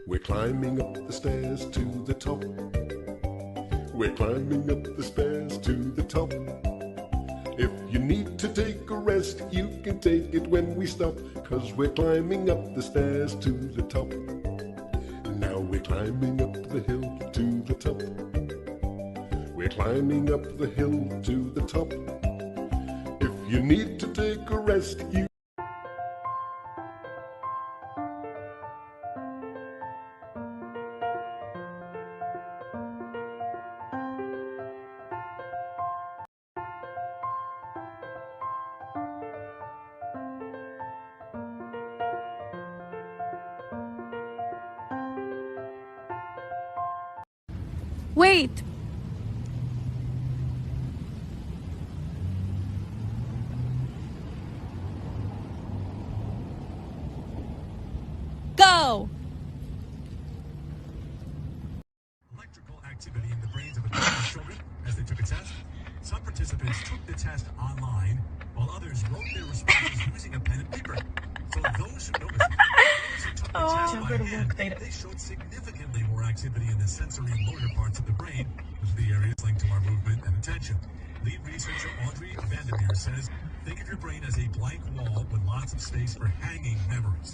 We're climbing up the stairs to the top. We're climbing up the stairs to the top. If you need to take a rest, you can take it when we stop, 'cause we're climbing up the stairs to the top. Now we're climbing up the hill to the top. We're climbing up the hill to the top. If you need to take a rest, you Wait! Go! Electrical activity in the brains of adult children as they took a test. Some participants took the test online, while others wrote their responses using a pen and paper. So those who noticed, those who took the test by hand, they showed significantly more activity in the sensory and motor parts of the brain, which are the areas linked to our movement and attention. Lead researcher Audrey Vandermeer says, think of your brain as a blank wall with lots of space for hanging memories.